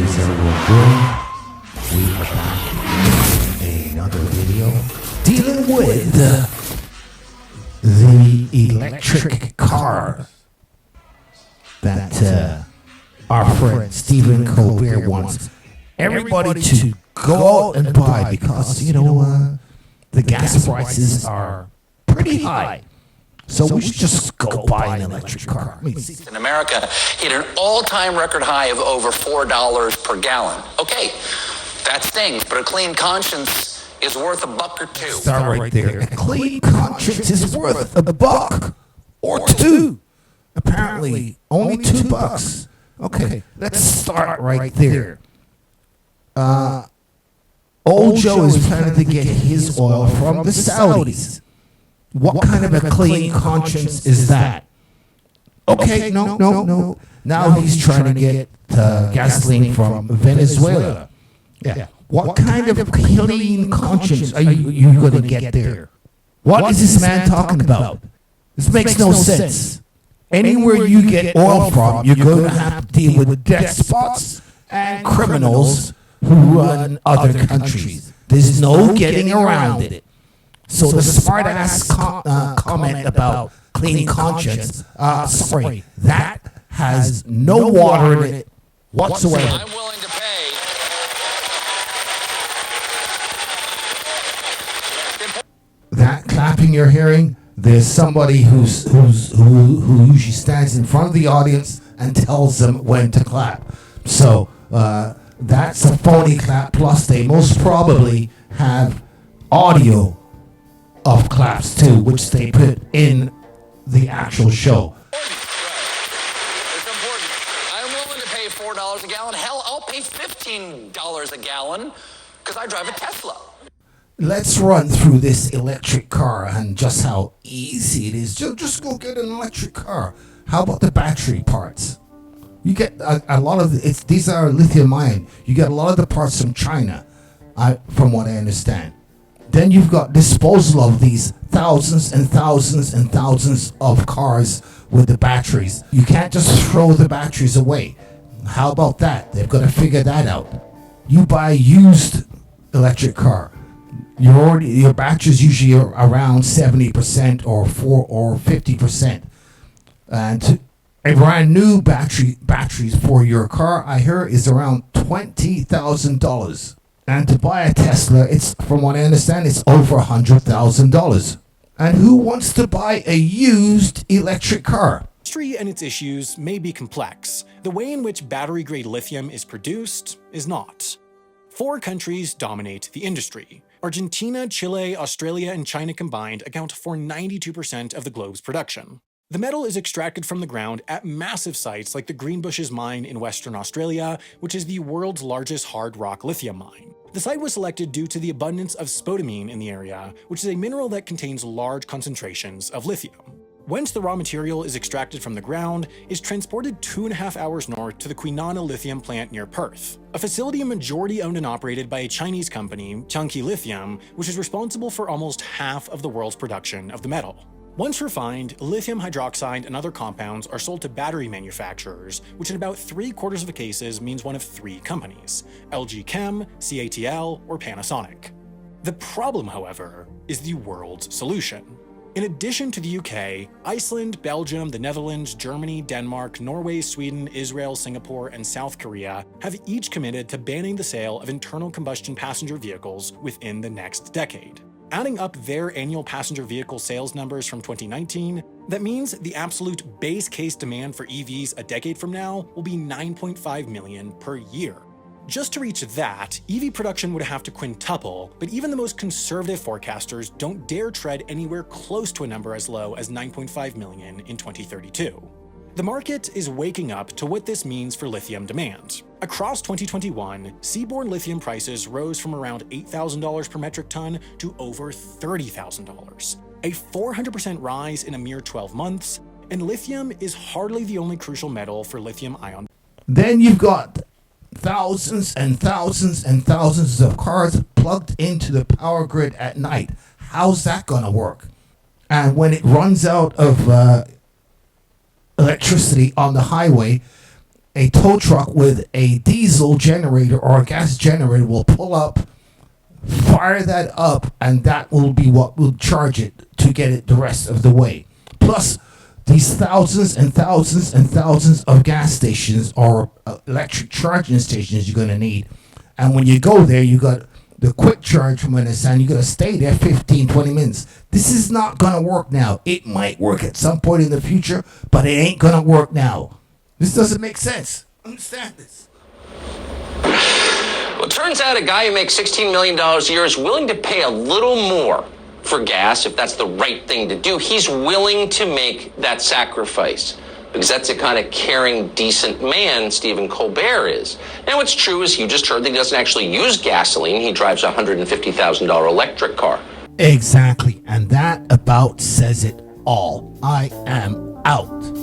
is everyone doing? We are back in another video dealing with the electric car that our friend Stephen Colbert wants everybody to go out and buy because, the gas prices are pretty high. So we should just go buy an electric car. In America, hit an all-time record high of over $4 per gallon. Okay, that stings, but a clean conscience is worth $1 or $2. Start right there. A clean conscience is worth $1 or $2. Apparently, only $2. Okay, let's start right there. Old Joe is planning to get his oil from the Saudis. What kind of a clean conscience is that? Okay, no. Now he's trying to get gasoline from Venezuela. Yeah. What kind of clean conscience are you going to get there? What is this man talking about? This makes no sense. Anywhere you get oil from, you're going to have to deal with despots and criminals who run other countries. There's no getting around it. So the smart-ass comment about clean conscience, that has no water in it whatsoever. I'm willing to pay. That clapping you're hearing, there's somebody who usually stands in front of the audience and tells them when to clap. So that's a phony clap. Plus, they most probably have audio of claps too, which they put in the actual show. It's important. I'm willing to pay $4 a gallon. Hell, I'll pay $15 a gallon because I drive a Tesla. Let's run through this electric car and just how easy it is. Just go get an electric car. How about the battery parts? You get a lot of these are lithium ion. You get a lot of the parts from China, from what I understand. Then you've got disposal of these thousands and thousands and thousands of cars with the batteries. You can't just throw the batteries away. How about that? They've got to figure that out. You buy a used electric car. Your batteries usually are around 70% or 50%. And a brand new batteries for your car, I hear, is around $20,000. And to buy a Tesla, it's, from what I understand, it's over $100,000. And who wants to buy a used electric car? Industry and its issues may be complex. The way in which battery-grade lithium is produced is not. 4 countries dominate the industry. Argentina, Chile, Australia, and China combined account for 92% of the globe's production. The metal is extracted from the ground at massive sites like the Greenbushes mine in Western Australia, which is the world's largest hard rock lithium mine. The site was selected due to the abundance of spodumene in the area, which is a mineral that contains large concentrations of lithium. Once the raw material is extracted from the ground, it's transported 2.5 hours north to the Kwinana lithium plant near Perth, a facility majority owned and operated by a Chinese company, Tianqi Lithium, which is responsible for almost half of the world's production of the metal. Once refined, lithium hydroxide and other compounds are sold to battery manufacturers, which in about 3/4 of the cases means one of 3 companies: LG Chem, CATL, or Panasonic. The problem, however, is the world's solution. In addition to the UK, Iceland, Belgium, the Netherlands, Germany, Denmark, Norway, Sweden, Israel, Singapore, and South Korea have each committed to banning the sale of internal combustion passenger vehicles within the next decade. Adding up their annual passenger vehicle sales numbers from 2019, that means the absolute base case demand for EVs a decade from now will be 9.5 million per year. Just to reach that, EV production would have to quintuple, but even the most conservative forecasters don't dare tread anywhere close to a number as low as 9.5 million in 2032. The market is waking up to what this means for lithium demand. Across 2021, seaborne lithium prices rose from around $8,000 per metric ton to over $30,000, a 400% rise in a mere 12 months, and lithium is hardly the only crucial metal for lithium-ion. Then you've got thousands and thousands and thousands of cars plugged into the power grid at night. How's that going to work? And when it runs out of electricity on the highway, a tow truck with a diesel generator or a gas generator will pull up, fire that up, and that will be what will charge it to get it the rest of the way. Plus, these thousands and thousands and thousands of gas stations or electric charging stations you're going to need. And when you go there, you got the quick charge from NSN. You got to stay there 15, 20 minutes. This is not going to work now. It might work at some point in the future, but it ain't going to work now. This doesn't make sense. Understand this. Well, it turns out a guy who makes $16 million a year is willing to pay a little more for gas if that's the right thing to do. He's willing to make that sacrifice because that's the kind of caring, decent man Stephen Colbert is. Now, what's true is you just heard that he doesn't actually use gasoline. He drives a $150,000 electric car. Exactly. And that about says it all. I am out.